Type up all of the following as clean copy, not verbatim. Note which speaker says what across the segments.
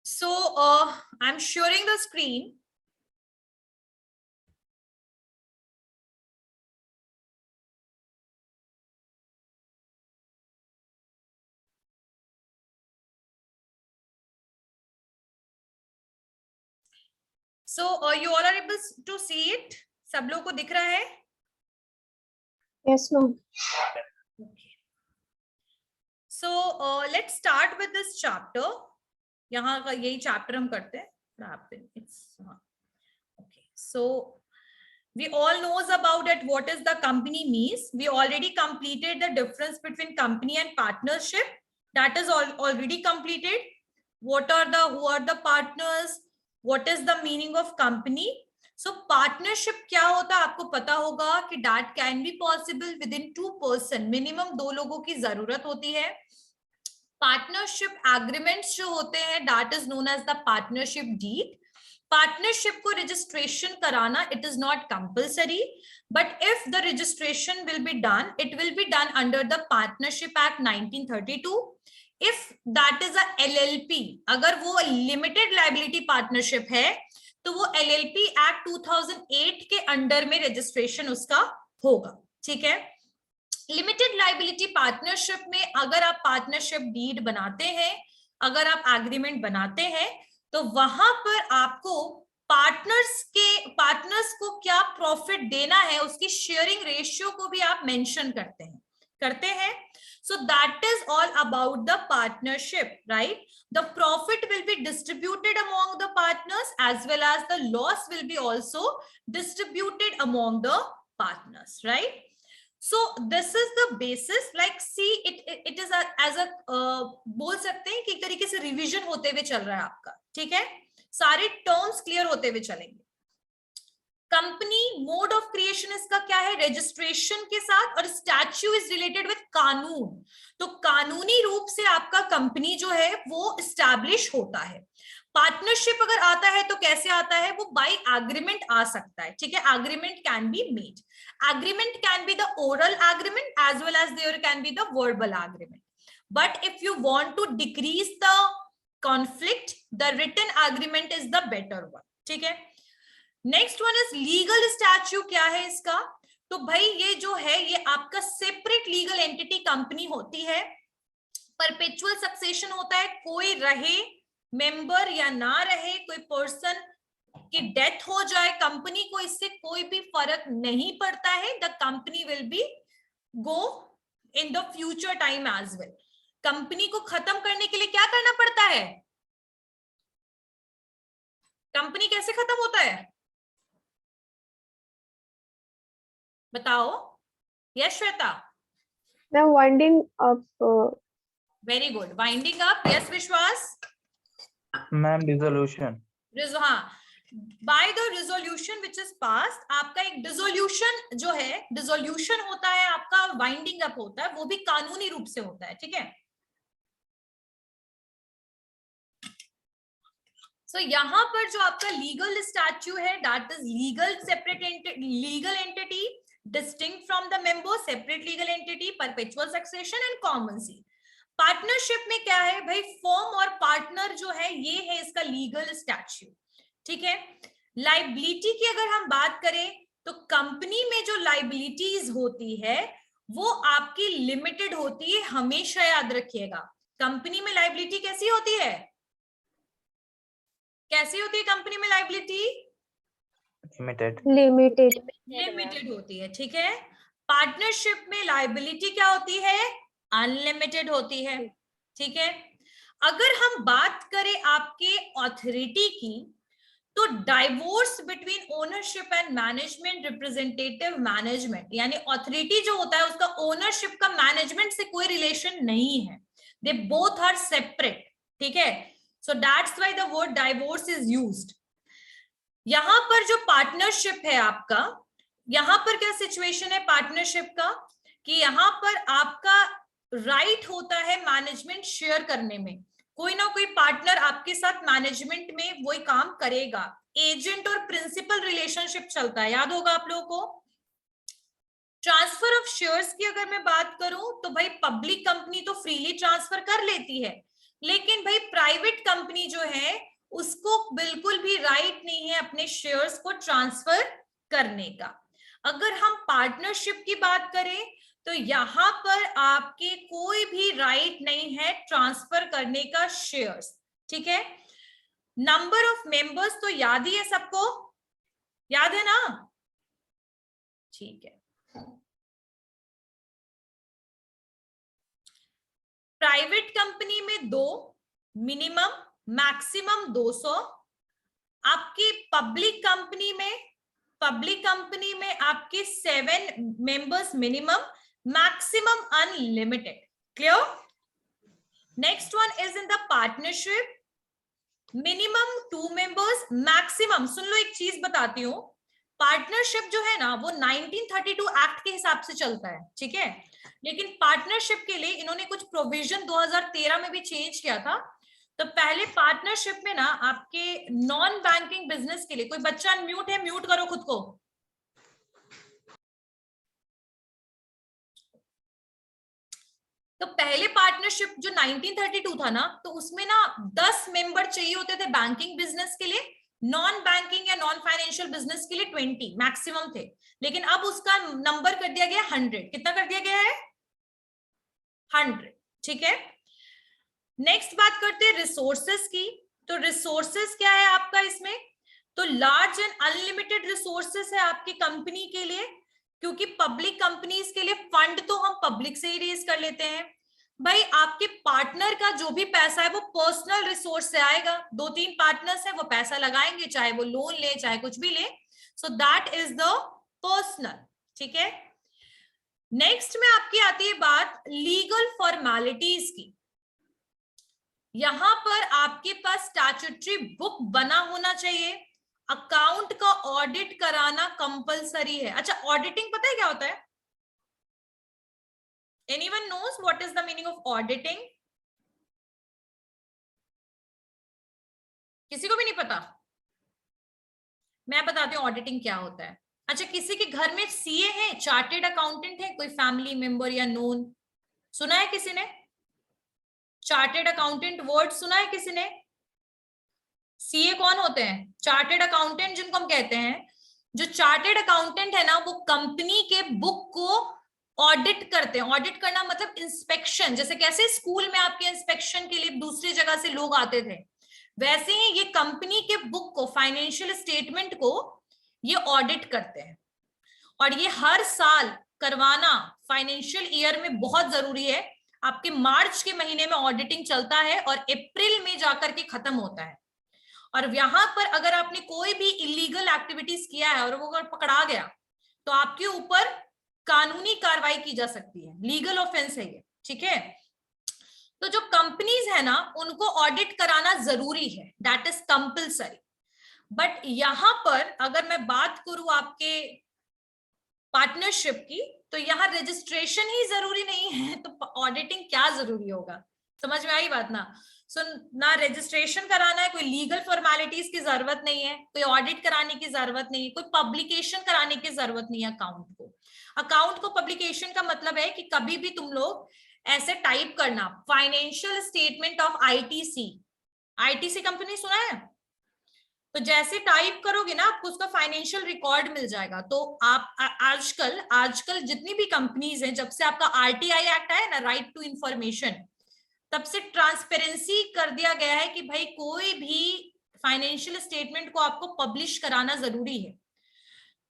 Speaker 1: So I'm sharing the screen. So you all are able to see it? सब लोगों को दिख रहा है?
Speaker 2: Yes, ma'am.
Speaker 1: Okay. So let's start with this chapter. यहाँ का यही chapter हम करते हैं. Okay. So we all knows about it. What is the company means? We already completed the difference between company and partnership. That is already completed. Who are the partners? What is the meaning of company? So partnership क्या होता है आपको पता होगा कि that can be possible within 2 person. Minimum 2 लोगों की जरूरत होती है. पार्टनरशिप एग्रीमेंट्स जो होते हैं that is known as the partnership deed. Partnership को रजिस्ट्रेशन कराना it is not compulsory, but if the registration will be done, it will be done under the Partnership Act 1932. If that is a LLP, अगर वो limited liability partnership है तो वो LLP Act 2008 के under में registration उसका होगा. ठीक है. लिमिटेड लाइबिलिटी पार्टनरशिप में अगर आप पार्टनरशिप डीड बनाते हैं, अगर आप एग्रीमेंट बनाते हैं, तो वहां पर आपको पार्टनर्स को क्या प्रॉफिट देना है उसकी शेयरिंग रेशियो को भी आप मेंशन करते हैं. So that is all about the partnership, right? The profit will be distributed among the partners as well as the loss will be also distributed among the partners, right? So this is the basis. Like see it is as a बोल सकते हैं कि एक तरीके से revision होते हुए चल रहा है आपका. ठीक है. सारे टर्म्स क्लियर होते हुए चलेंगे. कंपनी मोड ऑफ क्रिएशन इसका क्या है? रजिस्ट्रेशन के साथ. और स्टैच्यू इज रिलेटेड विद कानून. तो कानूनी रूप से आपका कंपनी जो है वो एस्टैब्लिश होता है. पार्टनरशिप अगर आता है तो कैसे आता है? वो बाय एग्रीमेंट आ सकता है. ठीक है. Agreement can be made. Agreement can be the oral agreement as well as there can be the verbal agreement. But if you want to decrease the conflict, the written agreement is the better one. ठीक है. Next one is legal statue. क्या है इसका? तो भाई ये जो है ये आपका सेपरेट लीगल एंटिटी कंपनी होती है. परपेचुअल सक्सेशन होता है. कोई रहे मेंबर या ना रहे, कोई पर्सन की डेथ हो जाए, कंपनी को इससे कोई भी फर्क नहीं पड़ता है. The company will be go in the future time as well. Company को खत्म करने के लिए क्या करना पड़ता है? कंपनी कैसे खत्म होता है बताओ. Yes Shweta.
Speaker 2: The winding up.
Speaker 1: Very good. Winding up. Yes Vishwas.
Speaker 3: Ma'am dissolution.
Speaker 1: हाँ. By the resolution which is pass. आपका एक डिसोल्यूशन जो है, डिसोल्यूशन होता है आपका, वाइंडिंग अप होता है, वो भी कानूनी रूप से होता है. ठीक है. सो यहाँ पर जो आपका लीगल स्टैच्यू है that is legal separate legal entity distinct from the member, separate legal entity, perpetual succession and common seal. Partnership में क्या है भाई? फॉर्म और पार्टनर जो है ये है इसका लीगल स्टैच्यू. ठीक है. लाइबिलिटी की अगर हम बात करें तो कंपनी में जो लाइबिलिटीज होती है वो आपकी लिमिटेड होती है. हमेशा याद रखिएगा कंपनी में लाइबिलिटी कैसी होती है? कैसी होती है कंपनी में लाइबिलिटी? लिमिटेड होती है. ठीक है. पार्टनरशिप में लाइबिलिटी क्या होती है? अनलिमिटेड होती है. ठीक है. अगर हम बात करें आपके ऑथोरिटी की तो divorce between ownership and management, representative management, यानी ऑथोरिटी जो होता है उसका ओनरशिप का मैनेजमेंट से कोई रिलेशन नहीं है. They both are separate. ठीक है. So that's why the word divorce is used. यहां पर जो पार्टनरशिप है आपका, यहां पर क्या सिचुएशन है पार्टनरशिप का कि यहां पर आपका राइट होता है मैनेजमेंट शेयर करने में. कोई ना कोई पार्टनर आपके साथ मैनेजमेंट में वही काम करेगा. एजेंट और प्रिंसिपल रिलेशनशिप चलता है, याद होगा आप लोगों को. ट्रांसफर ऑफ शेयर्स की अगर मैं बात करूं तो भाई पब्लिक कंपनी तो फ्रीली ट्रांसफर कर लेती है, लेकिन भाई प्राइवेट कंपनी जो है उसको बिल्कुल भी राइट नहीं है अपने शेयर्स को ट्रांसफर करने का। अगर हम पार्टनरशिप की बात करें तो यहां पर आपके कोई भी राइट नहीं है ट्रांसफर करने का शेयर्स, ठीक है। नंबर ऑफ मेंबर्स तो याद ही है सबको, याद है ना, ठीक है। प्राइवेट कंपनी में 2, मिनिमम, मैक्सिमम 200। आपकी पब्लिक कंपनी में आपके 7 members minimum, maximum unlimited. Clear? Next one is in the partnership, minimum 2 members, maximum, सुन लो एक चीज बताती हूँ, पार्टनरशिप जो है ना वो 1932 एक्ट के हिसाब से चलता है, ठीक है। लेकिन पार्टनरशिप के लिए इन्होंने कुछ प्रोविजन 2013 में भी चेंज किया था। तो पहले पार्टनरशिप में ना आपके नॉन बैंकिंग बिजनेस के लिए, कोई बच्चा म्यूट है, म्यूट करो खुद को। तो पहले पार्टनरशिप जो 1932 था ना, तो उसमें ना 10 मेंबर चाहिए होते थे बैंकिंग बिजनेस के लिए, नॉन बैंकिंग या नॉन फाइनेंशियल बिजनेस के लिए 20 मैक्सिमम थे। लेकिन अब उसका नंबर कर दिया गया 100। कितना कर दिया गया है? 100, ठीक है। नेक्स्ट बात करते हैं रिसोर्सेस की। तो रिसोर्सेस क्या है आपका इसमें? तो लार्ज एंड अनलिमिटेड रिसोर्सेस है आपकी कंपनी के लिए, क्योंकि पब्लिक कंपनीज के लिए फंड तो हम पब्लिक से ही रेज कर लेते हैं। भाई आपके पार्टनर का जो भी पैसा है वो पर्सनल रिसोर्स से आएगा। 2-3 पार्टनर्स है, वो पैसा लगाएंगे, चाहे वो लोन ले चाहे कुछ भी ले, so that is the personal, ठीक है। नेक्स्ट में आपकी आती है बात लीगल फॉर्मेलिटीज की। यहां पर आपके पास स्टैट्यूटरी बुक बना होना चाहिए, अकाउंट का ऑडिट कराना कंपलसरी है। अच्छा, ऑडिटिंग पता है क्या होता है? Anyone knows what is the meaning of auditing? किसी को भी नहीं पता? मैं बताती हूँ ऑडिटिंग क्या होता है। अच्छा, किसी के घर में सीए है, चार्टेड अकाउंटेंट है, कोई फैमिली मेंबर या नोन? सुना है किसी ने चार्टेड अकाउंटेंट वर्ड? सुना है किसी ने? सीए कौन होते हैं? चार्टेड अकाउंटेंट जिनको हम कहते हैं, जो चार्टेड अकाउंटेंट है ना वो कंपनी के बुक को ऑडिट करते हैं। ऑडिट करना मतलब इंस्पेक्शन, जैसे कैसे स्कूल में आपके इंस्पेक्शन के लिए दूसरी जगह से लोग आते थे, वैसे ही ये कंपनी के बुक को, फाइनेंशियल स्टेटमेंट को ये ऑडिट करते हैं। और ये हर साल करवाना फाइनेंशियल ईयर में बहुत जरूरी है। आपके मार्च के महीने में ऑडिटिंग चलता है और अप्रैल में जाकर के खत्म होता है। और यहां पर अगर आपने कोई भी इलीगल एक्टिविटीज किया है और वो अगर पकड़ा गया तो आपके ऊपर कानूनी कार्रवाई की जा सकती है, लीगल ऑफेंस है ये, ठीक है। तो जो कंपनीज है ना उनको ऑडिट कराना जरूरी है, दैट इज कंपल्सरी। बट यहां पर अगर मैं बात करूं आपके पार्टनरशिप की, तो यहाँ रजिस्ट्रेशन ही जरूरी नहीं है, तो ऑडिटिंग क्या जरूरी होगा? समझ में आई बात ना? सो ना रजिस्ट्रेशन कराना है, कोई लीगल फॉर्मेलिटीज की जरूरत नहीं है, कोई ऑडिट कराने की जरूरत नहीं है, कोई पब्लिकेशन कराने की जरूरत नहीं है अकाउंट को पब्लिकेशन का मतलब है कि कभी भी तुम लोग ऐसे टाइप करना, financial statement of ITC company सुना है? तो जैसे टाइप करोगे ना आपको उसका फाइनेंशियल रिकॉर्ड मिल जाएगा। तो आप आजकल जितनी भी कंपनीज हैं, जब से आपका आरटीआई एक्ट आया ना, राइट टू इंफॉर्मेशन, तब से ट्रांसपेरेंसी कर दिया गया है कि भाई कोई भी फाइनेंशियल स्टेटमेंट को आपको पब्लिश कराना जरूरी है।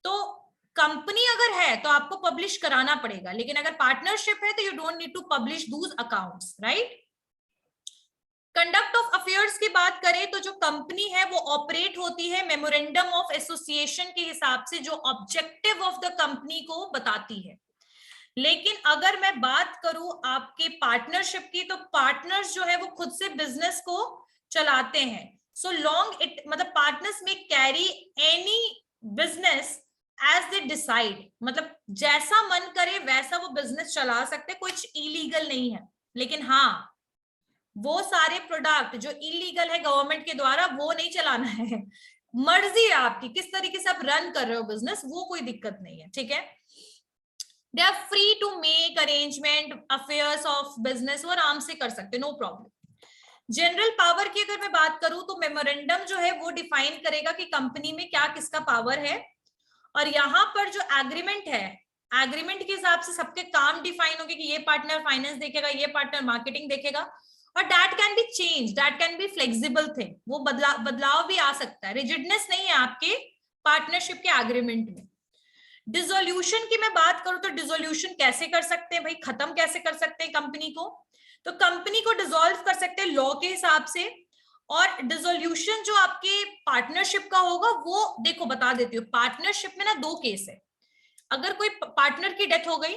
Speaker 1: तो कंपनी अगर है तो आपको पब्लिश कराना पड़ेगा, लेकिन अगर पार्टनरशिप है तो you don't need to publish those accounts, right. Conduct of affairs की बात करें तो जो कंपनी है वो ऑपरेट होती है मेमोरेंडम ऑफ एसोसिएशन के हिसाब से, जो ऑब्जेक्टिव ऑफ द कंपनी को बताती है। लेकिन अगर मैं बात करूं आपके पार्टनरशिप की, तो पार्टनर्स जो है वो खुद से बिजनेस को चलाते हैं। सो लॉन्ग इट मतलब पार्टनर्स में carry any business as they decide, मतलब जैसा मन करे वैसा वो बिजनेस चला सकते, कुछ इलीगल नहीं है। लेकिन हाँ, वो सारे प्रोडक्ट जो इलीगल है गवर्नमेंट के द्वारा वो नहीं चलाना है। मर्जी है आपकी किस तरीके से आप रन कर रहे हो बिजनेस, वो कोई दिक्कत नहीं है, ठीक है। They are free to make arrangement affairs of business, वो आराम से कर सकते, नो प्रॉब्लम। जनरल पावर की अगर मैं बात करूं तो मेमोरेंडम जो है वो डिफाइन करेगा कि कंपनी में क्या किसका पावर है, और यहाँ पर जो एग्रीमेंट है, एग्रीमेंट के हिसाब से सबके काम डिफाइन होंगे कि ये पार्टनर फाइनेंस देखेगा, ये पार्टनर मार्केटिंग देखेगा, और that can B change, that can be flexible thing, वो बदलाव भी आ सकता है, रिजिडनेस नहीं है आपके पार्टनरशिप के एग्रीमेंट में। डिसोल्यूशन की मैं बात करूं तो डिसोल्यूशन कैसे कर सकते हैं भाई, खत्म कैसे कर सकते हैं कंपनी को, तो कंपनी को डिसॉल्व कर सकते हैं लॉ के हिसाब से। और डिसोल्यूशन जो आपके पार्टनरशिप का होगा वो देखो बता देती हूँ, पार्टनरशिप में ना दो केस है, अगर कोई पार्टनर की डेथ हो गई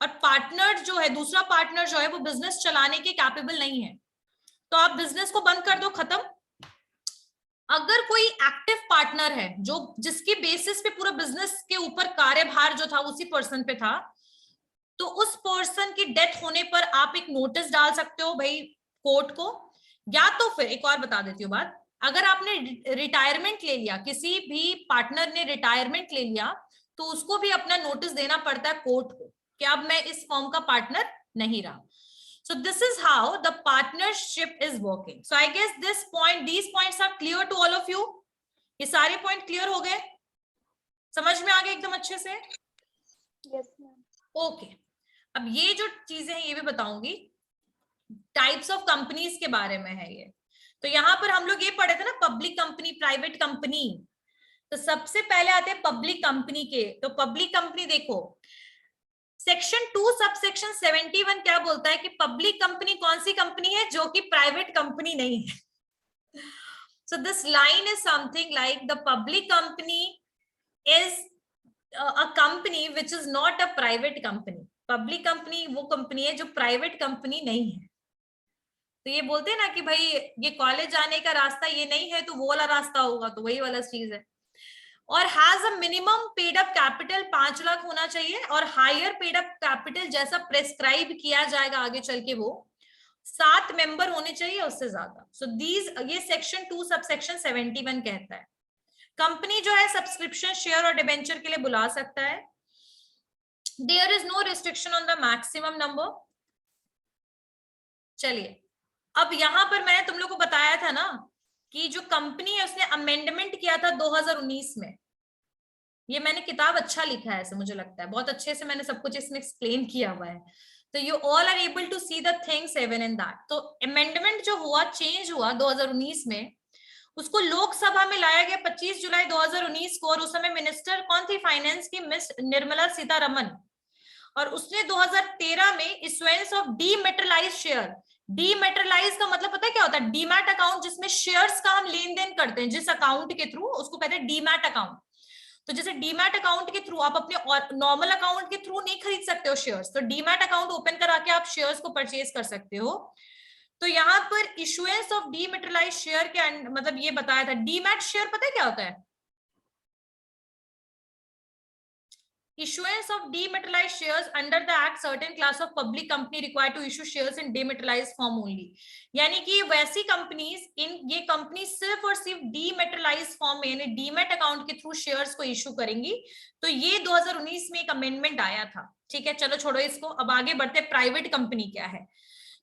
Speaker 1: और पार्टनर जो है, दूसरा पार्टनर जो है वो बिजनेस चलाने के कैपेबल नहीं है, तो आप बिजनेस को बंद कर दो, खत्म। अगर कोई एक्टिव पार्टनर है जो जिसकी बेसिस पे पूरा बिजनेस के ऊपर कार्यभार जो था उसी पर्सन पे था, तो उस पर्सन की डेथ होने पर आप एक नोटिस डाल सकते हो भाई कोर्ट को, या तो फिर एक और बता देती हूँ बात, अगर आपने रिटायरमेंट ले लिया, किसी भी पार्टनर ने रिटायरमेंट ले लिया, तो उसको भी अपना नोटिस देना पड़ता है कोर्ट को कि अब मैं इस फर्म का पार्टनर नहीं रहा। So this is how the partnership is working. So I guess these points are clear to all of you. ये सारे पॉइंट क्लियर हो गए, समझ में आ गए एकदम अच्छे से?
Speaker 2: Yes, ma'am.
Speaker 1: ओके, अब ये जो चीजें हैं ये भी बताऊंगी, टाइप्स ऑफ कंपनीज के बारे में है ये। तो यहाँ पर हम लोग ये पढ़े थे ना, पब्लिक कंपनी, प्राइवेट कंपनी। तो सबसे पहले आते हैं पब्लिक कंपनी के। तो पब्लिक कंपनी देखो, सेक्शन 2 सबसेक्शन 71 क्या बोलता है कि पब्लिक कंपनी कौन सी कंपनी है जो कि प्राइवेट कंपनी नहीं है। So this line is something like the public company is a company which is not a private company. Public company वो कंपनी है जो प्राइवेट कंपनी नहीं है। तो ये बोलते हैं ना कि भाई ये कॉलेज जाने का रास्ता ये नहीं है तो वो वाला रास्ता होगा, तो वही वाला चीज है। और has a minimum paid up capital 5 lakh होना चाहिए, और हायर पेड अप कैपिटल जैसा प्रेस्क्राइब किया जाएगा आगे चल के वो 7 मेंबर होने चाहिए, उससे ज्यादा। सो दीज ये सेक्शन 2 सबसेक्शन 71 कहता है। कंपनी जो है सब्सक्रिप्शन, शेयर और डिबेंचर के लिए बुला सकता है। There is no restriction on the maximum number. चलिए, अब यहां पर मैंने तुम लोग को बताया था ना कि जो कंपनी है उसने अमेंडमेंट किया था 2019 में। ये मैंने किताब अच्छा लिखा है ऐसे मुझे लगता है, बहुत अच्छे से मैंने सब कुछ इसमें एक्सप्लेन किया हुआ है। तो you all are able to see the things even in that. तो अमेंडमेंट जो हुआ, चेंज हुआ 2019 में, उसको लोकसभा में लाया गया 25 जुलाई 2019 को, और उस समय मिनिस्टर कौन थी फाइनेंस की? मिस निर्मला सीतारमन। और उसने 2013 में इश्यूएंस ऑफ डीमेटेरियलाइज्ड शेयर। डीमेटेरियलाइज का मतलब पता है क्या होता है? डीमैट अकाउंट, जिसमें शेयर्स का हम लेन देन करते हैं जिस अकाउंट के थ्रू, उसको कहते हैं डीमैट अकाउंट। तो जैसे डीमैट अकाउंट के थ्रू आप अपने नॉर्मल अकाउंट के थ्रू नहीं खरीद सकते हो शेयर्स, तो डीमैट अकाउंट ओपन करा के आप शेयर्स को परचेज कर सकते हो। तो यहाँ पर इशुएंस ऑफ डीमेटेरियलाइज्ड शेयर के मतलब ये बताया था। डीमैट शेयर पता है क्या होता है? Issuance of dematerialized shares under the act, certain class of public company required to issue shares in dematerialized form only। यानी कि वैसी कंपनीज, इन ये कंपनी सिर्फ और सिर्फ डीमेटेरियलाइज्ड फॉर्म में यानी डीमेट अकाउंट के थ्रू शेयर्स को इशू करेंगी। तो ये 2019 में एक अमेंडमेंट आया था। ठीक है, चलो छोड़ो इसको, अब आगे बढ़ते। प्राइवेट कंपनी क्या है?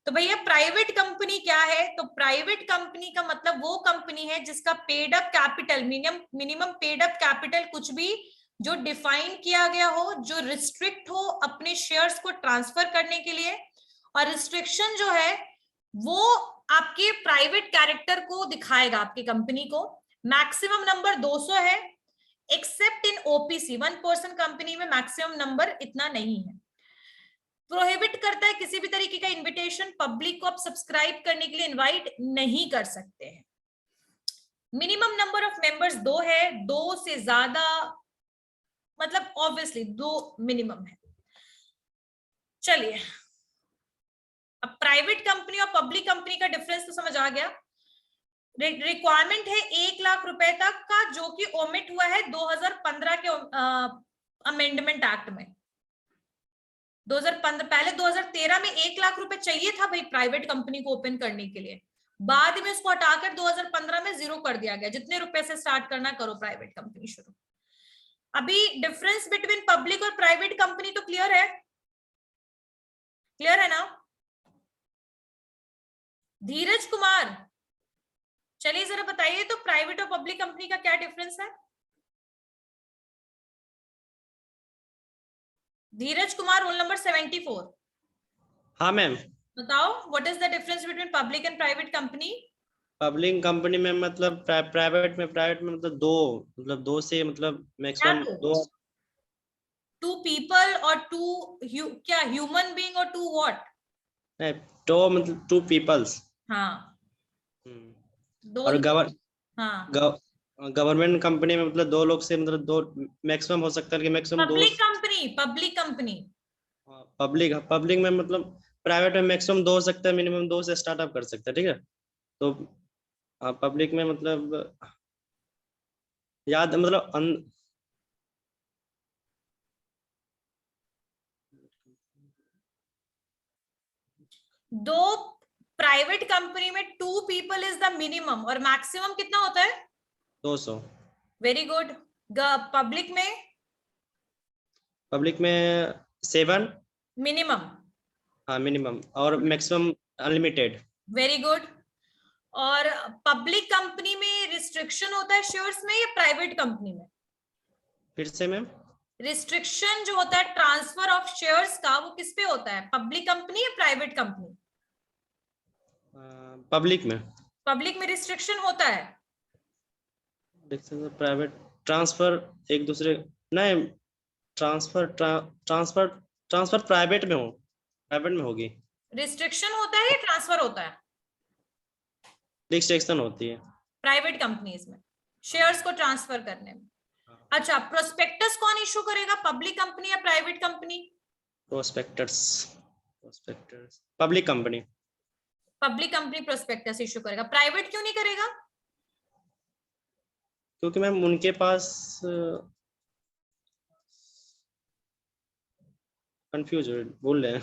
Speaker 1: तो भैया प्राइवेट कंपनी क्या है? तो प्राइवेट कंपनी का मतलब वो कंपनी है जिसका paid up capital, minimum paid up capital कुछ भी जो डिफाइन किया गया हो, जो रिस्ट्रिक्ट हो अपने शेयर्स को ट्रांसफर करने के लिए, और रिस्ट्रिक्शन जो है वो आपके प्राइवेट कैरेक्टर को दिखाएगा, आपकी कंपनी को। मैक्सिमम नंबर 200 है, एक्सेप्ट इन ओपीसी 1% कंपनी में मैक्सिमम नंबर इतना नहीं है। प्रोहिबिट करता है किसी भी तरीके का इनविटेशन, पब्लिक को आप सब्सक्राइब करने के लिए इनवाइट नहीं कर सकते हैं। मिनिमम नंबर ऑफ मेंबर्स 2 है, 2 से ज्यादा मतलब ऑब्वियसली 2 मिनिमम है। चलिए, अब प्राइवेट कंपनी और पब्लिक कंपनी का डिफरेंस तो समझ आ गया। रिक्वायरमेंट है 1 लाख रुपए तक का, जो कि ओमिट हुआ है 2015 के अमेंडमेंट एक्ट में। 2015, पहले 2013 में 1 लाख रुपए चाहिए था भाई प्राइवेट कंपनी को ओपन करने के लिए, बाद में उसको हटाकर 2015 में 0 कर दिया गया। जितने रुपए से स्टार्ट करना करो प्राइवेट कंपनी शुरू। अभी डिफरेंस बिटवीन पब्लिक और प्राइवेट कंपनी तो क्लियर है? क्लियर है ना? धीरज कुमार, चलिए जरा बताइए तो प्राइवेट और पब्लिक कंपनी का क्या डिफरेंस है? धीरज कुमार, रोल नंबर 74।
Speaker 4: हाँ मैम।
Speaker 1: बताओ, what is the difference between public and private company?
Speaker 4: Public company में मतलब प्राइवेट में मतलब दो से मतलब मैक्सिमम दो।
Speaker 1: टू पीपल और टू क्या ह्यूमन बीइंग और टू व्हाट?
Speaker 4: दो मतलब टू पीपल्स।
Speaker 1: हाँ, दो
Speaker 4: और
Speaker 1: हाँ,
Speaker 4: गवर्नमेंट कंपनी में मतलब दो लोग से मतलब दो मैक्सिमम हो सकता है कि मैक्सिमम दो।
Speaker 1: पब्लिक कंपनी
Speaker 4: पब्लिक में मतलब प्राइवेट में मैक्सिमम दो हो सकता है, मिनिमम दो से स्टार्टअप कर सकता है, ठीक है। तो पब्लिक में मतलब याद मतलब
Speaker 1: दो प्राइवेट कंपनी में 2 पीपल इज द मिनिमम और मैक्सिमम कितना होता है?
Speaker 4: 200।
Speaker 1: Very good. पब्लिक में
Speaker 4: 7।
Speaker 1: मिनिमम।
Speaker 4: हाँ मिनिमम, और मैक्सिमम अनलिमिटेड।
Speaker 1: Very good. और पब्लिक कंपनी में रिस्ट्रिक्शन होता है शेयर्स में या प्राइवेट कंपनी में?
Speaker 4: फिर से मैम?
Speaker 1: रिस्ट्रिक्शन जो होता है ट्रांसफर ऑफ शेयर्स का, वो किस पे होता है, पब्लिक कंपनी या प्राइवेट कंपनी?
Speaker 4: पब्लिक में।
Speaker 1: पब्लिक में रिस्ट्रिक्शन होता है।
Speaker 4: प्राइवेट ट्रांसफर एक दूसरे, नहीं ट्रांसफर प्राइवेट में होगी।
Speaker 1: रिस्ट्रिक्शन होता है या ट्रांसफर होता है?
Speaker 4: रिस्ट्रिक्शन होती है
Speaker 1: प्राइवेट कंपनीज में शेयर्स को ट्रांसफर करने में। अच्छा, प्रोस्पेक्टस कौन इशू करेगा, पब्लिक कंपनी या private company?
Speaker 4: Prospectus public company.
Speaker 1: Public company prospectus issue करेगा, प्राइवेट क्यों नहीं करेगा?
Speaker 4: क्योंकि मैम उनके पास कंफ्यूज बोल रहे हैं।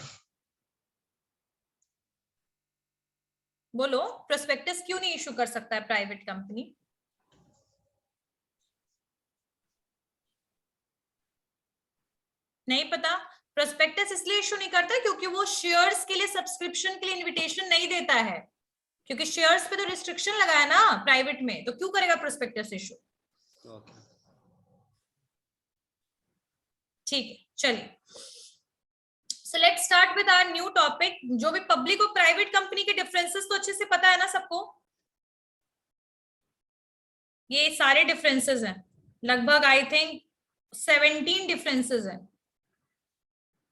Speaker 1: बोलो, प्रोस्पेक्टस क्यों नहीं इशू कर सकता है प्राइवेट कंपनी? नहीं पता? प्रोस्पेक्टस इसलिए इशू नहीं करता क्योंकि वो शेयर्स के लिए सब्सक्रिप्शन के लिए इनविटेशन नहीं देता है, क्योंकि शेयर्स पे तो रिस्ट्रिक्शन लगा है ना प्राइवेट में, तो क्यों करेगा प्रोस्पेक्टस इशू? ठीक है, चलिए। So let's start with our new topic. जो भी पब्लिक और प्राइवेट कंपनी के डिफरेंसेस तो अच्छे से पता है ना सबको? ये सारे डिफरेंसेस हैं, लगभग आई थिंक 17 डिफरेंसेस हैं।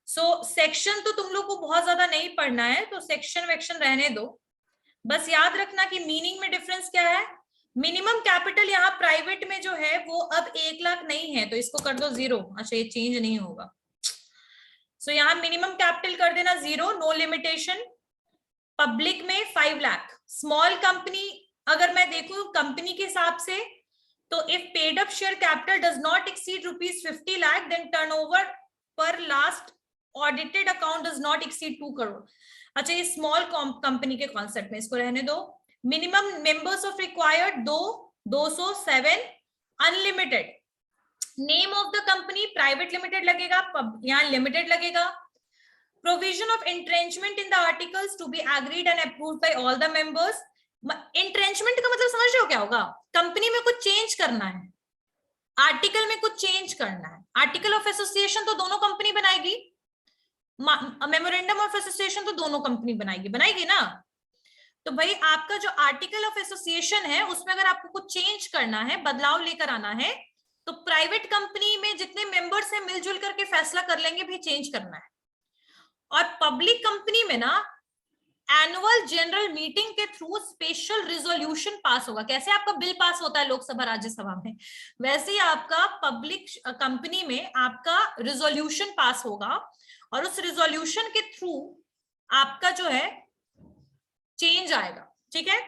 Speaker 1: सो सेक्शन तो तुम लोग को बहुत ज्यादा नहीं पढ़ना है, तो सेक्शन वेक्शन रहने दो। बस याद रखना कि मीनिंग में डिफरेंस क्या है। मिनिमम कैपिटल यहाँ प्राइवेट में जो है वो अब 1 लाख नहीं है, तो इसको कर दो 0। अच्छा, ये चेंज नहीं होगा। सो यहाँ मिनिमम कैपिटल कर देना 0, नो लिमिटेशन। पब्लिक में 5 लाख। स्मॉल कंपनी अगर मैं देखूं कंपनी के हिसाब से, तो if paid up share capital does not exceed ₹50 लाख, देन टर्नओवर पर last audited account does not exceed 2 crore. अच्छा, ये स्मॉल कंपनी के कॉन्सेप्ट में, इसको रहने दो। Minimum members of required 207, unlimited. Name of the company private limited लगेगा, यहाँ लिमिटेड लगेगा। Provision of entrenchment in the articles to be agreed and approved by all the members. Entrenchment का मतलब समझ रहे हो क्या होगा? कंपनी में कुछ चेंज करना है, आर्टिकल में कुछ चेंज करना है। आर्टिकल ऑफ एसोसिएशन तो दोनों कंपनी बनाएगी, मेमोरेंडम ऑफ एसोसिएशन तो दोनों कंपनी बनाएगी ना। तो भाई आपका जो आर्टिकल ऑफ एसोसिएशन है उसमें अगर आपको कुछ चेंज करना है, बदलाव लेकर आना है, तो प्राइवेट कंपनी में जितने मेंबर्स हैं मिलजुल करके फैसला कर लेंगे भी चेंज करना है। और पब्लिक कंपनी में ना एनुअल जनरल मीटिंग के थ्रू स्पेशल रिजोल्यूशन पास होगा। कैसे आपका बिल पास होता है लोकसभा राज्यसभा में, वैसे ही आपका पब्लिक कंपनी में आपका रिजोल्यूशन पास होगा, और उस रिजोल्यूशन के थ्रू आपका जो है चेंज आएगा। ठीक है।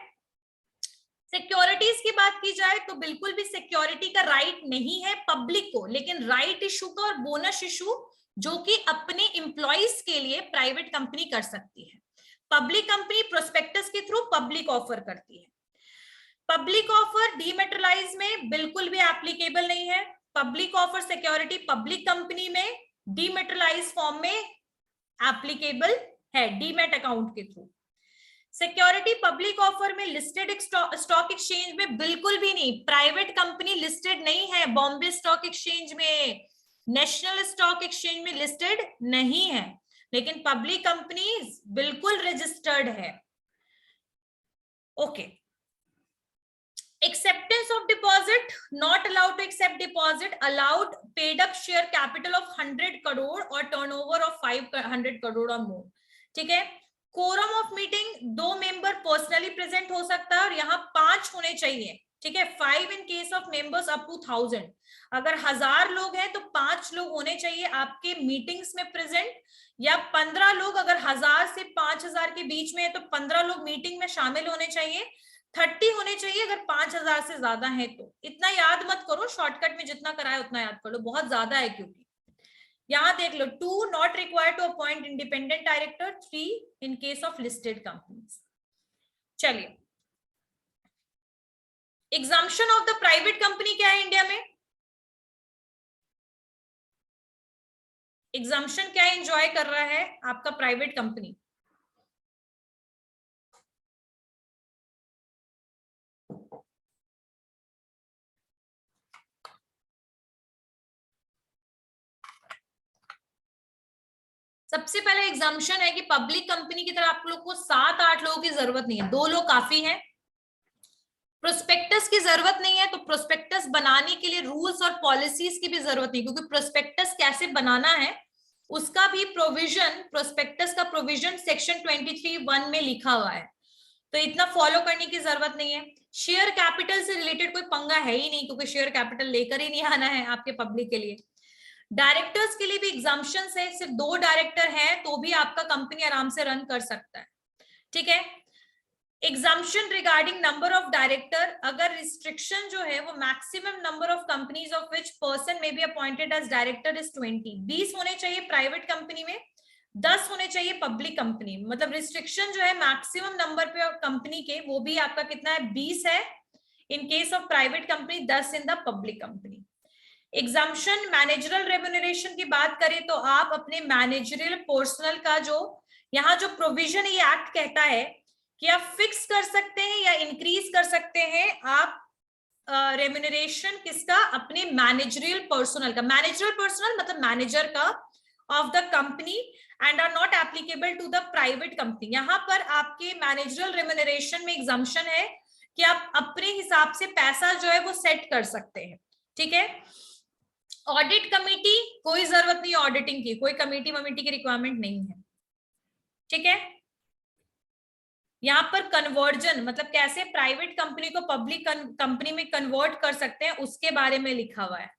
Speaker 1: सिक्योरिटीज की बात की जाए तो बिल्कुल भी सिक्योरिटी का राइट नहीं है पब्लिक को, लेकिन राइट इशू का और बोनस इशू जो कि अपने एम्प्लॉइज के लिए प्राइवेट कंपनी कर सकती है। पब्लिक कंपनी प्रोस्पेक्टस के थ्रू पब्लिक ऑफर करती है। पब्लिक ऑफर डीमेटेरियलाइज में बिल्कुल भी एप्लीकेबल नहीं है। Public offer security public company में डीमेटेरियलाइज फॉर्म में एप्लीकेबल है, डीमेट अकाउंट के थ्रू। सिक्योरिटी पब्लिक ऑफर में लिस्टेड स्टॉक एक्सचेंज में बिल्कुल भी नहीं, प्राइवेट कंपनी लिस्टेड नहीं है बॉम्बे स्टॉक एक्सचेंज में, नेशनल स्टॉक एक्सचेंज में लिस्टेड नहीं है, लेकिन पब्लिक कंपनीज बिल्कुल रजिस्टर्ड है। Okay, acceptance of deposit, not allowed to accept deposit, allowed paid up share capital of 100 crore or turnover of 500 crore or more। ठीक है, quorum of meeting 2 member personally present हो सकता है और यहाँ 5 होने चाहिए। ठीक है, 5 in case of members up to 1000। अगर 1000 लोग हैं तो 5 लोग होने चाहिए आपके मीटिंग्स में प्रेजेंट, या 15 लोग अगर 1000 से 5000 के बीच में है तो 15 लोग मीटिंग में शामिल होने चाहिए, 30 होने चाहिए अगर 5000 से ज्यादा है तो। इतना याद मत करो, शॉर्टकट में जितना कराया उतना याद कर लो, बहुत ज्यादा है क्योंकि यहां देख लो 2 not required to appoint independent director, 3 in case of listed companies. चलिए, exemption of the private company क्या है इंडिया में? एग्जाम्पशन क्या एंजॉय कर रहा है आपका प्राइवेट कंपनी? सबसे पहले एग्जाम्पशन है कि पब्लिक कंपनी की तरह आप लोग को 7-8 लोगों की जरूरत नहीं है, 2 लोग काफी है। प्रोस्पेक्टस की जरूरत नहीं है, तो प्रोस्पेक्टस बनाने के लिए रूल्स और पॉलिसीज की भी जरूरत नहीं, क्योंकि प्रोस्पेक्टस कैसे बनाना है उसका भी प्रोविजन, प्रोस्पेक्टस का प्रोविजन सेक्शन 23(1) में लिखा हुआ है, तो इतना फॉलो करने की जरूरत नहीं है। शेयर कैपिटल से रिलेटेड कोई पंगा है ही नहीं, क्योंकि शेयर कैपिटल लेकर ही नहीं आना है आपके पब्लिक के लिए। डायरेक्टर्स के लिए भी एग्जाम्पशंस है, सिर्फ 2 डायरेक्टर हैं तो भी आपका कंपनी आराम से रन कर सकता है। ठीक है, exemption regarding number of director, अगर रिस्ट्रिक्शन जो है वो maximum number of companies of which person may be appointed as director is 20, 20 होने चाहिए प्राइवेट कंपनी में, 10 होने चाहिए पब्लिक कंपनी। मतलब रिस्ट्रिक्शन जो है मैक्सिमम नंबर पे कंपनी के, वो भी आपका कितना है, 20 है इन case of private company, 10 in the public company. Exemption managerial remuneration की बात करें तो आप अपने मैनेजरियल पर्सनल का जो यहाँ जो प्रोविजन ये एक्ट कहता है कि आप फिक्स कर सकते हैं या इंक्रीज कर सकते हैं आप रेम्यूनरेशन किसका, अपने मैनेजरियल पर्सनल का। मैनेजरियल पर्सनल मतलब मैनेजर का of the company, and are not applicable to the private company. यहाँ पर आपके मैनेजरियल रेम्यूनरेशन में एग्जाम्पशन है कि आप अपने हिसाब से पैसा जो है वो सेट कर सकते हैं। ठीक है, ऑडिट कमेटी कोई जरूरत नहीं, ऑडिटिंग की कोई कमेटी वमेटी की रिक्वायरमेंट नहीं है। ठीक है, यहाँ पर कन्वर्जन मतलब कैसे प्राइवेट कंपनी को पब्लिक कंपनी में कन्वर्ट कर सकते हैं उसके बारे में लिखा हुआ है,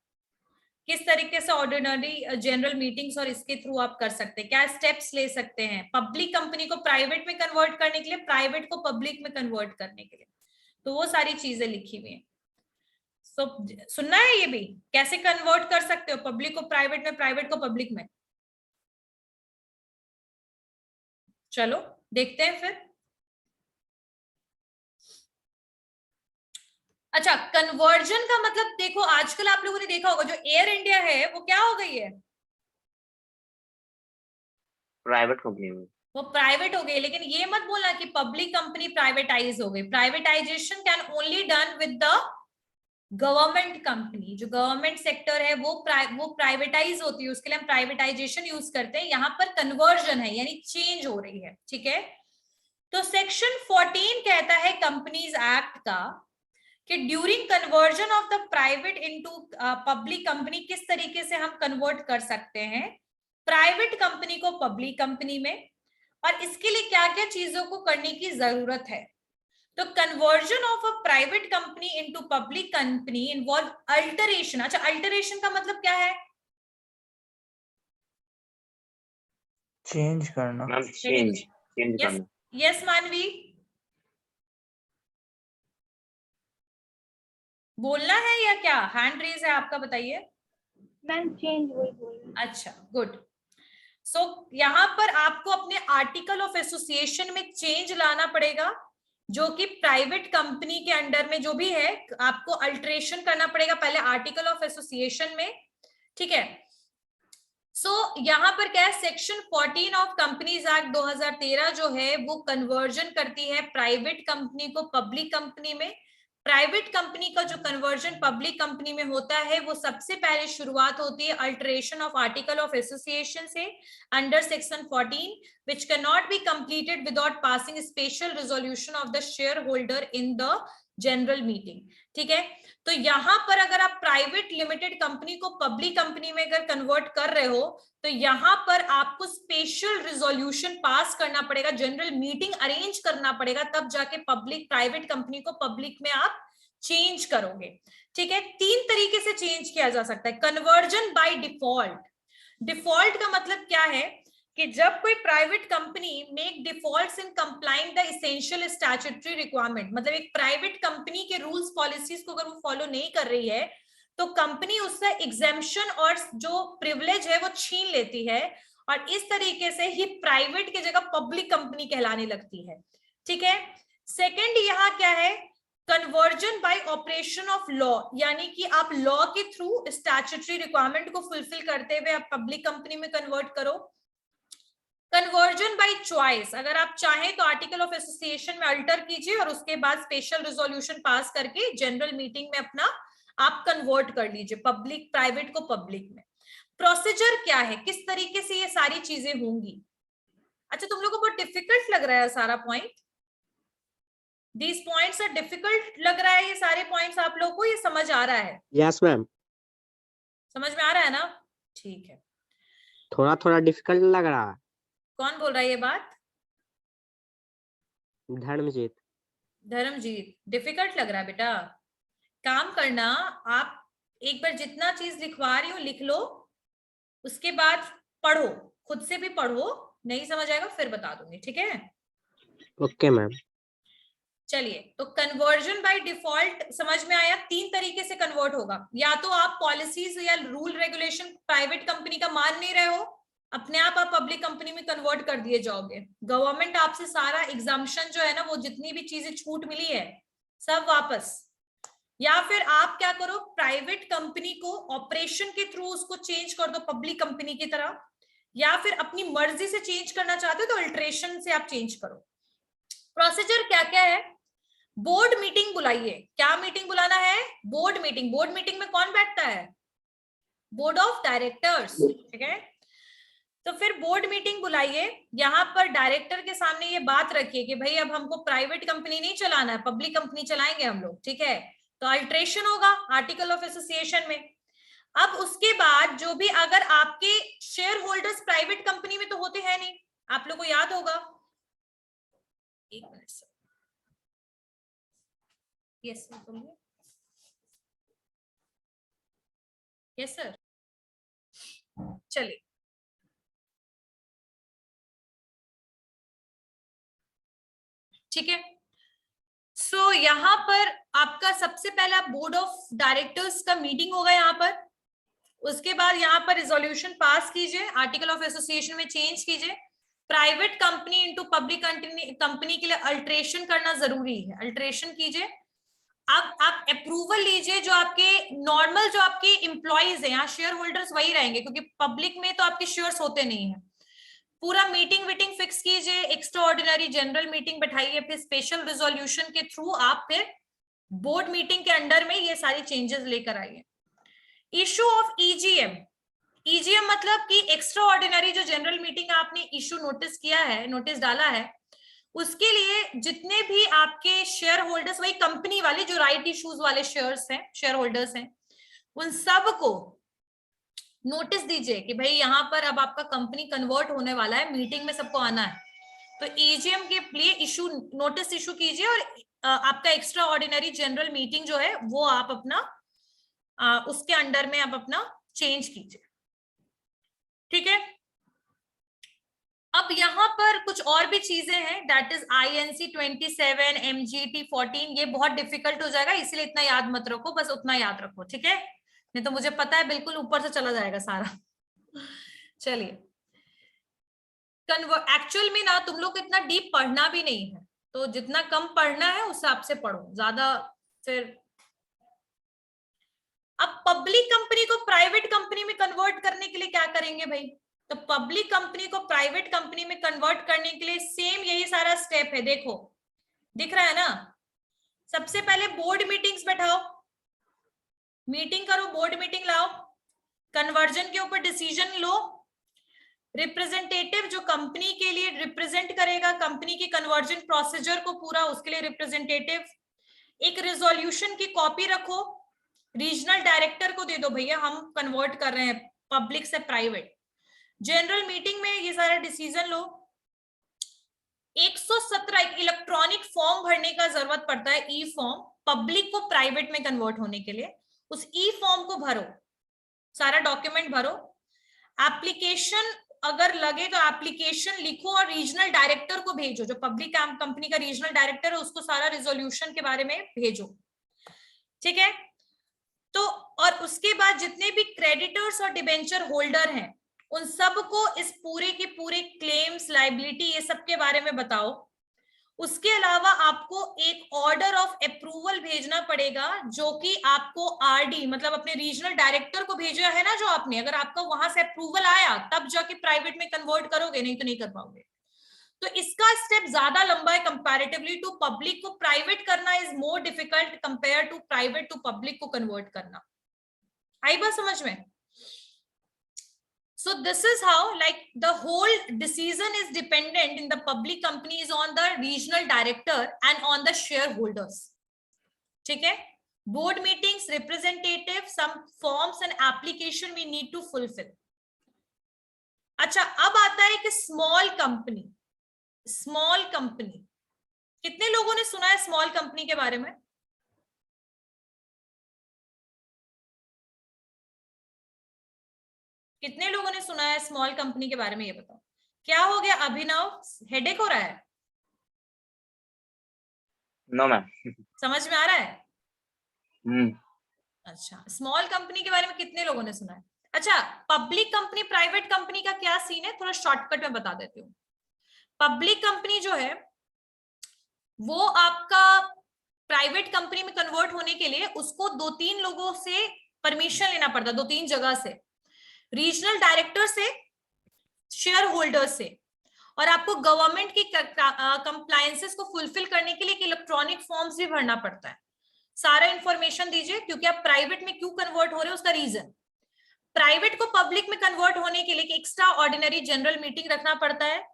Speaker 1: किस तरीके से ऑर्डिनरी जनरल मीटिंग्स और इसके थ्रू आप कर सकते हैं, क्या स्टेप्स ले सकते हैं पब्लिक कंपनी को प्राइवेट में कन्वर्ट करने के लिए, प्राइवेट को पब्लिक में कन्वर्ट करने के लिए, तो वो सारी चीजें लिखी हुई है। तो सुनना है ये भी, कैसे कन्वर्ट कर सकते हो पब्लिक को प्राइवेट में, प्राइवेट को पब्लिक में। चलो देखते हैं फिर। अच्छा, कन्वर्जन का मतलब देखो, आजकल आप लोगों ने देखा होगा जो एयर इंडिया है वो क्या हो गई है,
Speaker 5: प्राइवेट कंपनी में,
Speaker 1: वो प्राइवेट हो गई। लेकिन ये मत बोलना कि पब्लिक कंपनी प्राइवेटाइज हो गई। Privatisation can only done with the government company. जो गवर्नमेंट सेक्टर है वो प्राइवेटाइज होती है, उसके लिए हम प्राइवेटाइजेशन यूज करते हैं। यहाँ पर कन्वर्जन है यानी चेंज हो रही है। ठीक है, तो सेक्शन 14 कहता है कंपनीज एक्ट का कि during conversion of the private into public company किस तरीके से हम कन्वर्ट कर सकते हैं प्राइवेट कंपनी को पब्लिक कंपनी में, और इसके लिए क्या क्या चीजों को करने की जरूरत है। तो conversion of a private company into public company involve alteration. अच्छा, अल्टरेशन का मतलब क्या है?
Speaker 3: चेंज करना।
Speaker 5: मैम चेंज करना।
Speaker 1: यस मानवी, बोलना है या क्या? हैंड रेज है आपका, बताइए।
Speaker 2: मैम चेंज वही बोल रही हूँ।
Speaker 1: अच्छा, गुड। सो यहाँ पर आपको अपने आर्टिकल ऑफ एसोसिएशन में चेंज लाना पड़ेगा, जो कि प्राइवेट कंपनी के अंडर में जो भी है आपको अल्टरेशन करना पड़ेगा पहले आर्टिकल ऑफ एसोसिएशन में। ठीक है, यहाँ पर क्या है, सेक्शन 14 ऑफ कंपनीज एक्ट 2013 जो है वो कन्वर्जन करती है प्राइवेट कंपनी को पब्लिक कंपनी में। प्राइवेट कंपनी का जो कन्वर्जन पब्लिक कंपनी में होता है वो सबसे पहले शुरुआत होती है alteration of article of association से under section 14 which cannot be completed without passing special resolution of the shareholder in the general meeting. ठीक है, तो यहाँ पर अगर आप प्राइवेट लिमिटेड कंपनी को पब्लिक कंपनी में अगर कन्वर्ट कर रहे हो तो यहाँ पर आपको स्पेशल रिजोल्यूशन पास करना पड़ेगा, जनरल मीटिंग अरेंज करना पड़ेगा, तब जाके पब्लिक प्राइवेट कंपनी को पब्लिक में आप चेंज करोगे। ठीक है, 3 तरीके से चेंज किया जा सकता है। Conversion by default. डिफॉल्ट का मतलब क्या है कि जब कोई private company make defaults in complying the essential statutory requirement, मतलब एक प्राइवेट कंपनी के रूल्स पॉलिसीज को अगर वो फॉलो नहीं कर रही है तो कंपनी उससे एग्जेम्पशन और जो प्रिविलेज है वो छीन लेती है और इस तरीके से ही प्राइवेट की जगह पब्लिक कंपनी कहलाने लगती है। ठीक है, सेकेंड यहाँ क्या है, conversion bye operation of law, यानी कि आप लॉ के थ्रू स्टैट्यूटरी रिक्वायरमेंट को फुलफिल करते हुए आप पब्लिक कंपनी में कन्वर्ट करो। कन्वर्जन बाय चॉइस, अगर आप चाहें तो आर्टिकल ऑफ एसोसिएशन में अल्टर कीजिए और उसके बाद स्पेशल रिजोल्यूशन पास करके जनरल मीटिंग में अपना आप कन्वर्ट कर लीजिए पब्लिक प्राइवेट को पब्लिक में। प्रोसीजर क्या है, किस तरीके से ये सारी चीजें होंगी। अच्छा, तुम लोगों को बहुत डिफिकल्ट लग रहा है सारा point, these points are difficult लग रहा है, ये सारे पॉइंट्स आप लोगों को ये समझ आ रहा है?
Speaker 6: Yes ma'am.
Speaker 1: समझ में आ रहा है ना? ठीक है,
Speaker 6: थोड़ा थोड़ा डिफिकल्ट लग रहा है।
Speaker 1: कौन बोल रहा है ये बात?
Speaker 6: धर्मजीत।
Speaker 1: धर्मजीत, डिफिकल्ट लग रहा है बेटा? काम करना, आप एक बार जितना चीज लिखवा रही हो लिख लो, उसके बाद पढ़ो, खुद से भी पढ़ो, नहीं समझ आएगा फिर बता दूंगी। ठीक है,
Speaker 6: ओके मैम।
Speaker 1: चलिए, तो कन्वर्जन बाय डिफॉल्ट समझ में आया, 3 तरीके से कन्वर्ट होगा। या तो आप पॉलिसीज या रूल रेगुलेशन प्राइवेट कंपनी का मान नहीं रहे हो, अपने आप पब्लिक कंपनी में कन्वर्ट कर दिए जाओगे, गवर्नमेंट आपसे सारा एग्जाम्पशन जो है ना, वो जितनी भी चीजें छूट मिली है सब वापस। या फिर आप क्या करो, प्राइवेट कंपनी को ऑपरेशन के थ्रू उसको चेंज कर दो पब्लिक कंपनी की तरह, या फिर अपनी मर्जी से चेंज करना चाहते हो तो अल्टरेशन से आप चेंज करो। प्रोसीजर क्या क्या है, बोर्ड मीटिंग बुलाइए। क्या मीटिंग बुलाना है? Board meeting. बोर्ड मीटिंग में कौन बैठता है? Board of directors. ठीक है, तो फिर बोर्ड मीटिंग बुलाइए, यहाँ पर डायरेक्टर के सामने ये बात रखिए कि भाई अब हमको प्राइवेट कंपनी नहीं चलाना है, पब्लिक कंपनी चलाएंगे हम लोग। ठीक है, तो अल्टरेशन होगा आर्टिकल ऑफ एसोसिएशन में। अब उसके बाद जो भी, अगर आपके शेयर होल्डर्स प्राइवेट कंपनी में तो होते हैं नहीं, आप लोग को याद होगा, एक मिनट सर, यस सर बोलिए। यस सर, चलिए, ठीक है। सो यहाँ पर आपका सबसे पहला बोर्ड ऑफ डायरेक्टर्स का मीटिंग होगा यहाँ पर, उसके बाद यहाँ पर रिजोल्यूशन पास कीजिए, आर्टिकल ऑफ एसोसिएशन में चेंज कीजिए, private company into public company के लिए अल्टरेशन करना जरूरी है, अल्टरेशन कीजिए। अब आप अप्रूवल लीजिए, जो आपके नॉर्मल जो आपके एम्प्लॉइज है, यहाँ शेयर होल्डर्स वही रहेंगे क्योंकि पब्लिक में तो आपके शेयर्स होते नहीं है। पूरा मीटिंग वीटिंग फिक्स कीजिए, एक्स्ट्रा ऑर्डिनरी जनरल मीटिंग बैठाइए, फिर स्पेशल रिजोल्यूशन के थ्रू आप फिर बोर्ड मीटिंग के अंडर में ये सारी चेंजेस लेकर आइए। Issue of EGM. ईजीएम मतलब कि एक्स्ट्रा ऑर्डिनरी जो जनरल मीटिंग आपने इशू नोटिस किया है, नोटिस डाला है, उसके लिए जितने भी आपके शेयर होल्डर्स, वही कंपनी वाले जो राइट इश्यूज वाले शेयर्स हैं, शेयर होल्डर्स हैं, उन सब को नोटिस दीजिए कि भाई यहाँ पर अब आपका कंपनी कन्वर्ट होने वाला है, मीटिंग में सबको आना है। तो ईजीएम के लिए इशू नोटिस इशू कीजिए और आपका एक्स्ट्रा ऑर्डिनरी जनरल मीटिंग जो है वो आप अपना उसके अंडर में आप अपना चेंज कीजिए। ठीक है, अब यहाँ पर कुछ और भी चीजें हैं, दैट इज INC 27, MGT 14, ये बहुत डिफिकल्ट हो जाएगा, इसलिए इतना याद मत रखो, बस उतना याद रखो। ठीक है, नहीं तो मुझे पता है बिल्कुल ऊपर से चला जाएगा सारा। चलिए, एक्चुअल में ना तुम लोग को इतना डीप पढ़ना भी नहीं है, तो जितना कम पढ़ना है उस हिसाब से पढ़ो, ज्यादा फिर अब पब्लिक कंपनी को प्राइवेट कंपनी में कन्वर्ट करने के लिए क्या करेंगे भाई? तो पब्लिक कंपनी को प्राइवेट कंपनी में कन्वर्ट करने के लिए सेम यही सारा स्टेप है। देखो दिख रहा है ना, सबसे पहले बोर्ड मीटिंग्स बैठाओ, मीटिंग करो, बोर्ड मीटिंग लाओ, कन्वर्जन के ऊपर डिसीजन लो, रिप्रेजेंटेटिव जो कंपनी के लिए रिप्रेजेंट करेगा कंपनी की कन्वर्जन प्रोसीजर को पूरा, उसके लिए रिप्रेजेंटेटिव, एक रिजोल्यूशन की कॉपी रखो, रीजनल डायरेक्टर को दे दो, भैया हम कन्वर्ट कर रहे हैं पब्लिक से प्राइवेट। जनरल मीटिंग में ये सारा डिसीजन लो। 117 इलेक्ट्रॉनिक फॉर्म भरने का जरूरत पड़ता है, ई फॉर्म, पब्लिक को प्राइवेट में कन्वर्ट होने के लिए। उस ई फॉर्म को भरो, सारा डॉक्यूमेंट भरो, एप्लीकेशन अगर लगे तो एप्लीकेशन लिखो और रीजनल डायरेक्टर को भेजो, जो पब्लिक कंपनी का रीजनल डायरेक्टर है उसको सारा रिजोल्यूशन के बारे में भेजो, ठीक है। तो और उसके बाद जितने भी क्रेडिटर्स और डिबेंचर होल्डर हैं उन सबको इस पूरे के पूरे क्लेम्स, लायबिलिटी, ये सब के बारे में बताओ। उसके अलावा आपको एक ऑर्डर ऑफ अप्रूवल भेजना पड़ेगा, जो कि आपको आरडी मतलब अपने रीजनल डायरेक्टर को भेजा है ना जो आपने, अगर आपका वहां से अप्रूवल आया तब जाके प्राइवेट में कन्वर्ट करोगे, नहीं तो नहीं कर पाओगे। तो इसका स्टेप ज्यादा लंबा है कंपैरेटिवली टू पब्लिक को प्राइवेट करना is more difficult compare to private to public को कन्वर्ट करना। आई बात समझ में? So this is how, like, the whole decision is dependent in the public company is on the regional director and on the shareholders. ठीक है? Board meetings, representative, some forms and application we need to fulfill. अच्छा, अब आता है कि small company. Small company, कितने लोगों ने सुना है स्मॉल कंपनी के बारे में? कितने लोगों ने सुना है स्मॉल कंपनी के बारे में? ये बताओ। क्या हो गया अभिनव, हेडेक हो रहा है?
Speaker 5: No ma'am.
Speaker 1: समझ में आ रहा है?
Speaker 5: अच्छा।
Speaker 1: अच्छा, स्मॉल कंपनी के बारे में कितने लोगों ने सुना है? अच्छा, पब्लिक कंपनी प्राइवेट कंपनी का क्या सीन है, थोड़ा शॉर्टकट में बता देती हूँ। पब्लिक कंपनी जो है वो आपका प्राइवेट कंपनी में कन्वर्ट होने के लिए उसको 2-3 लोगों से परमिशन लेना पड़ता है, 2-3 जगह से, रीजनल डायरेक्टर से, शेयर होल्डर से, और आपको गवर्नमेंट की कंप्लायंसेस को फुलफिल करने के लिए एक इलेक्ट्रॉनिक फॉर्म्स भी भरना पड़ता है। सारा इंफॉर्मेशन दीजिए, क्योंकि आप प्राइवेट में क्यों कन्वर्ट हो रहे हो उसका रीजन। प्राइवेट को पब्लिक में कन्वर्ट होने के लिए एक एक्स्ट्रा ऑर्डिनरी जनरल मीटिंग रखना पड़ता है।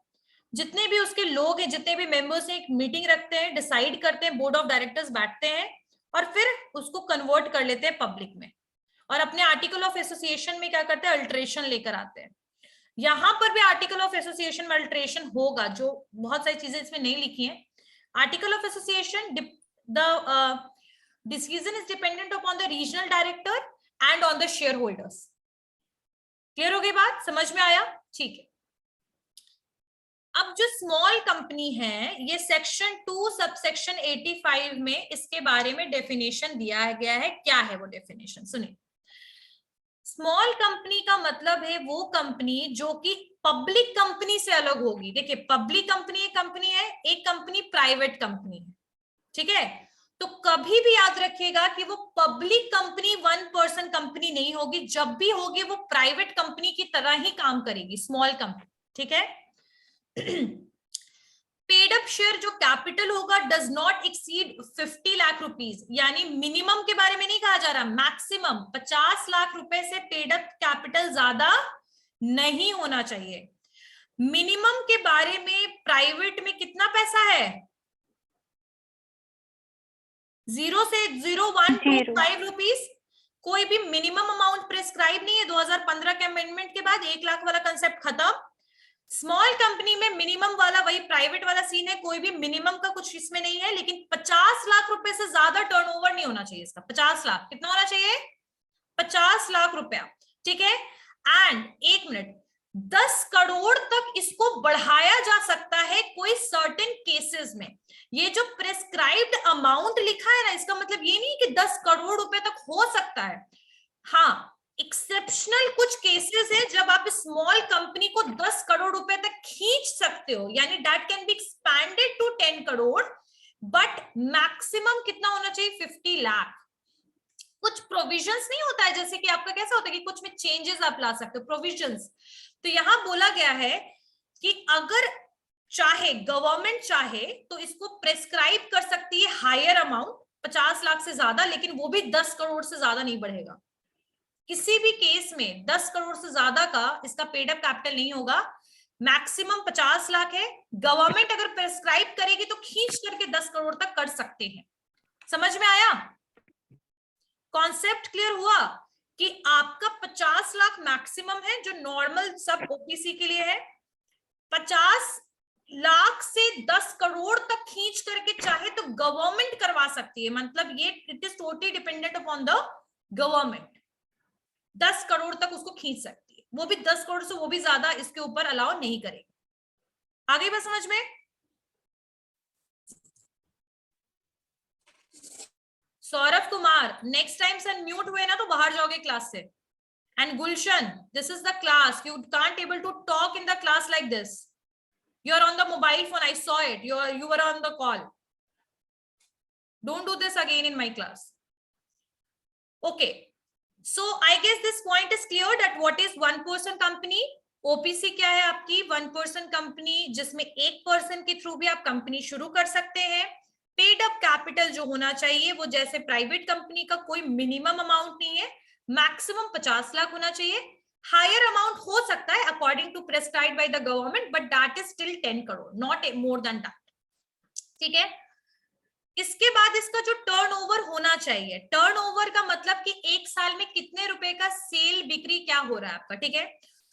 Speaker 1: जितने भी उसके लोग हैं, जितने भी मेंबर्स हैं, एक मीटिंग रखते हैं, डिसाइड करते हैं, बोर्ड ऑफ डायरेक्टर्स बैठते हैं और फिर उसको कन्वर्ट कर लेते हैं पब्लिक में, और अपने आर्टिकल ऑफ एसोसिएशन में क्या करते हैं, अल्टरेशन लेकर आते हैं। यहां पर भी आर्टिकल ऑफ एसोसिएशन में अल्टरेशन होगा, जो बहुत सारी चीजें इसमें नहीं लिखी हैं। Article of association, the decision is dependent upon the regional director and on the share holders. Clear हो गई बात? समझ में आया? ठीक है। अब जो स्मॉल कंपनी है, ये सेक्शन 2 सबसेक्शन 85 में इसके बारे में डेफिनेशन दिया गया है। क्या है वो डेफिनेशन? सुनिए। स्मॉल कंपनी का मतलब है वो कंपनी जो कि पब्लिक कंपनी से अलग होगी। देखिए, पब्लिक कंपनी एक कंपनी है, एक कंपनी प्राइवेट कंपनी है, ठीक है। तो कभी भी याद रखिएगा कि वो पब्लिक कंपनी 1 पर्सन कंपनी नहीं होगी, जब भी होगी वो प्राइवेट कंपनी की तरह ही काम करेगी, स्मॉल कंपनी, ठीक है। पेड अप शेयर जो कैपिटल होगा does not exceed 50 lakh rupees, यानी मिनिमम के बारे में नहीं कहा जा रहा, मैक्सिमम 50 लाख रुपए से पेड अप कैपिटल ज्यादा नहीं होना चाहिए। मिनिमम के बारे में प्राइवेट में कितना पैसा है? 0 से 0.125 रुपीज। कोई भी मिनिमम अमाउंट प्रेस्क्राइब नहीं है। 2015 के अमेंडमेंट के बाद 1 लाख वाला कंसेप्ट खत्म। स्मॉल कंपनी में मिनिमम वाला वही प्राइवेट वाला सीन है, कोई भी मिनिमम का कुछ इसमें नहीं है, लेकिन 50 लाख रुपए से ज्यादा टर्नओवर नहीं होना चाहिए इसका। 50 लाख कितना होना चाहिए? 50 लाख रुपया, ठीक है। एंड 1 मिनट, 10 करोड़ तक इसको बढ़ाया जा सकता है कोई सर्टेन केसेस में। ये जो प्रेस्क्राइब्ड अमाउंट लिखा है ना, इसका मतलब ये नहीं कि 10 करोड़ रुपए तक हो सकता है। हाँ, एक्सेप्शनल कुछ केसेस है जब आप स्मॉल कंपनी को 10 करोड़ रुपए तक खींच सकते हो, यानी that can be expanded to 10 crore, but maximum कितना होना चाहिए? 50 लाख। कुछ प्रोविजंस नहीं होता है, जैसे कि आपका कैसा होता है कि कुछ में चेंजेस आप ला सकते हो, प्रोविजंस। तो यहां बोला गया है कि अगर चाहे गवर्नमेंट चाहे तो इसको प्रेस्क्राइब कर सकती है हायर अमाउंट, 50 लाख से ज्यादा, लेकिन वो भी 10 करोड़ से ज्यादा नहीं बढ़ेगा। किसी भी केस में 10 करोड़ से ज्यादा का इसका पेड अप कैपिटल नहीं होगा। मैक्सिमम 50 लाख है। गवर्नमेंट अगर प्रेस्क्राइब करेगी तो खींच करके 10 करोड़ तक कर सकते हैं। समझ में आया? कॉन्सेप्ट क्लियर हुआ कि आपका 50 लाख मैक्सिमम है जो नॉर्मल सब ओपीसी के लिए है। 50 लाख से 10 करोड़ तक खींच करके चाहे तो गवर्नमेंट करवा सकती है, मतलब ये it is totally dependent upon the government. 10 crore तक उसको खींच सकती है, वो भी 10 करोड़ से वो भी ज्यादा इसके ऊपर अलाउ नहीं करेगी। आगे बात समझ में? सौरभ कुमार, नेक्स्ट टाइम से म्यूट हुए ना तो बाहर जाओगे क्लास से। And Gulshan, this is the class, you can't able to talk in the class like this. You are on the mobile phone, I saw it. You were on the call. Don't do this again in my class. Okay. So I guess this point is clear that what is one person company? OPC क्या है आपकी? one person company जिसमें एक person के through भी आप company शुरू कर सकते हैं। पेड अप कैपिटल जो होना चाहिए वो जैसे प्राइवेट कंपनी का कोई मिनिमम अमाउंट नहीं है, मैक्सिमम 50 लाख होना चाहिए। हायर अमाउंट हो सकता है according to prescribed by the government, but that is still 10 crore, not more than that. ठीक है। इसके बाद इसका जो टर्नओवर होना चाहिए, टर्नओवर का मतलब कि एक साल में कितने रुपए का सेल बिक्री क्या हो रहा है आपका। ठीक है।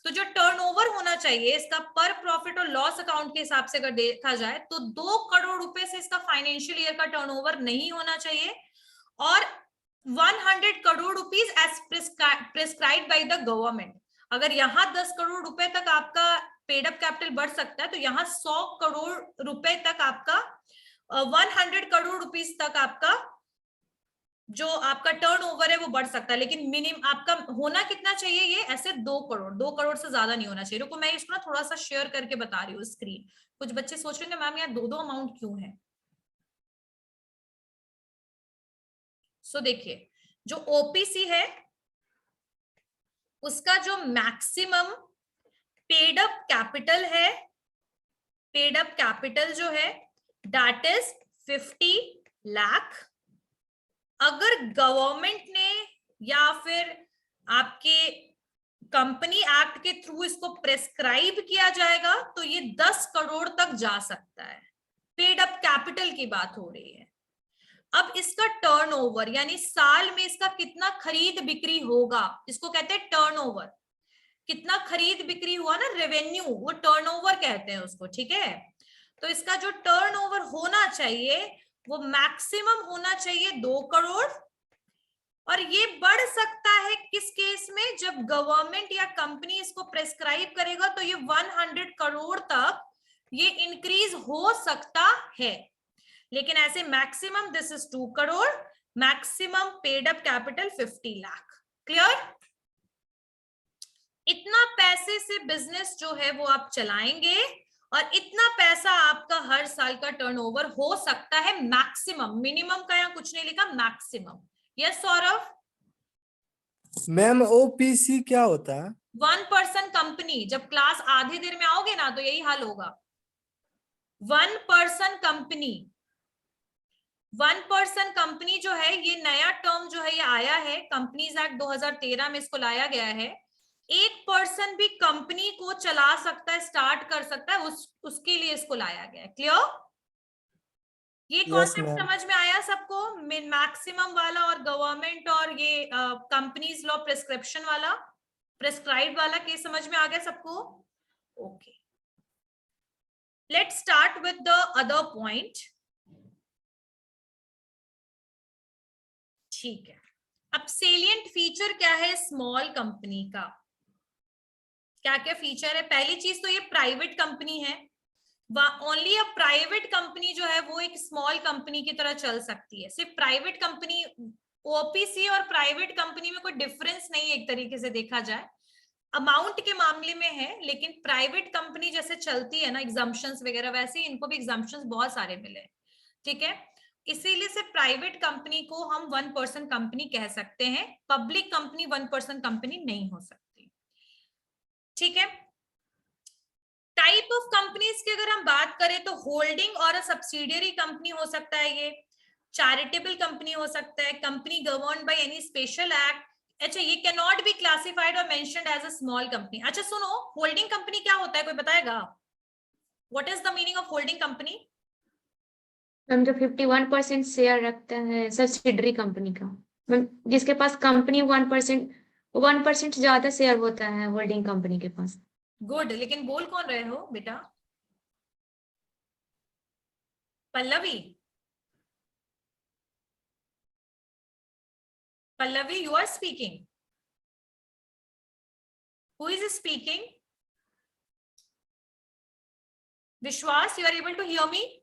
Speaker 1: तो जो टर्नओवर होना चाहिए इसका पर प्रॉफिट और लॉस अकाउंट के हिसाब से अगर देखा जाए तो 2 करोड़ रुपए से इसका फाइनेंशियल ईयर का टर्नओवर नहीं होना चाहिए, और 100 crore rupees as prescribed by the government. अगर यहाँ 10 करोड़ रुपए तक आपका पेड अप कैपिटल बढ़ सकता है तो यहाँ 100 करोड़ रुपए तक आपका 100 करोड़ रुपीस तक आपका जो आपका टर्नओवर है वो बढ़ सकता है, लेकिन मिनिमम आपका होना कितना चाहिए, ये ऐसे 2 करोड़ से ज्यादा नहीं होना चाहिए। रुको मैं इसको ना थोड़ा सा शेयर करके बता रही हूँ स्क्रीन। कुछ बच्चे सोच रहे हैं मैम यहाँ दो अमाउंट क्यों है। सो देखिए, जो ओपीसी है उसका जो मैक्सिमम पेड अप कैपिटल है, पेड अप कैपिटल जो है दैट इज 50 लाख। अगर गवर्नमेंट ने या फिर आपके कंपनी एक्ट के थ्रू इसको प्रेस्क्राइब किया जाएगा तो ये 10 करोड़ तक जा सकता है। पेड अप कैपिटल की बात हो रही है। अब इसका टर्नओवर यानी साल में इसका कितना खरीद बिक्री होगा, इसको कहते हैं टर्नओवर। कितना खरीद बिक्री हुआ ना, रेवेन्यू, वो टर्नओवर कहते हैं उसको। ठीक है। तो इसका जो टर्नओवर होना चाहिए वो मैक्सिमम होना चाहिए 2 करोड़, और ये बढ़ सकता है किस केस में, जब गवर्नमेंट या कंपनी इसको प्रेस्क्राइब करेगा तो ये 100 करोड़ तक ये इंक्रीज हो सकता है, लेकिन ऐसे maximum this is 2 crore, maximum paid up capital 50 lakh. Clear? इतना पैसे से बिजनेस जो है वो आप चलाएंगे और इतना पैसा आपका हर साल का टर्नओवर हो सकता है मैक्सिमम। मिनिमम का यहाँ कुछ नहीं लिखा, maximum. Yes Saurabh?
Speaker 7: Ma'am OPC क्या होता है?
Speaker 1: 1 पर्सन कंपनी। जब क्लास आधे देर में आओगे ना तो यही हाल होगा। 1 पर्सन कंपनी, 1 पर्सन कंपनी जो है ये नया टर्म जो है ये आया है, कंपनीज एक्ट 2013 में इसको लाया गया है। एक पर्सन भी कंपनी को चला सकता है, स्टार्ट कर सकता है, उसके लिए इसको लाया गया है। क्लियर? ये कॉन्सेप्ट समझ में आया सबको? मैक्सिमम वाला और गवर्नमेंट और ये कंपनीज लॉ प्रिस्क्रिप्शन वाला, प्रिस्क्राइब वाला केस समझ में आ गया सबको? Okay, let's start with the other point. ठीक है। अब सेलिएंट फीचर क्या है स्मॉल कंपनी का? क्या क्या फीचर है? पहली चीज तो ये प्राइवेट कंपनी है। ओनली अ प्राइवेट कंपनी जो है वो एक स्मॉल कंपनी की तरह चल सकती है। सिर्फ प्राइवेट कंपनी, ओपीसी और प्राइवेट कंपनी में कोई डिफरेंस नहीं है एक तरीके से देखा जाए, अमाउंट के मामले में है, लेकिन प्राइवेट कंपनी जैसे चलती है ना एग्जम्पशंस वगैरह, वैसे ही इनको भी एग्जम्पशंस बहुत सारे मिले। ठीक है। इसीलिए से प्राइवेट कंपनी को हम 1 पर्सन कंपनी कह सकते हैं, पब्लिक कंपनी 1 पर्सन कंपनी नहीं हो सकती। ठीक है, टाइप ऑफ कंपनीज की अगर हम बात करें तो होल्डिंग और अ सब्सिडियरी कंपनी हो सकता है, ये चैरिटेबल कंपनी हो सकता है, company governed by any special act. अच्छा, ये कैन नॉट बी क्लासिफाइड और mentioned as a small company. अच्छा सुनो, होल्डिंग कंपनी क्या होता है, कोई बताएगा? What is the meaning of holding company?
Speaker 8: Ma'am जो 51% शेयर रखता है सब्सिडरी कंपनी का, मैम जिसके पास कंपनी 1% ज्यादा शेयर होता है होल्डिंग कंपनी के पास।
Speaker 1: गुड, लेकिन बोल कौन रहे हो बेटा? Pallavi, Pallavi, you are speaking. Who is speaking? Vishwas, you are able to hear me?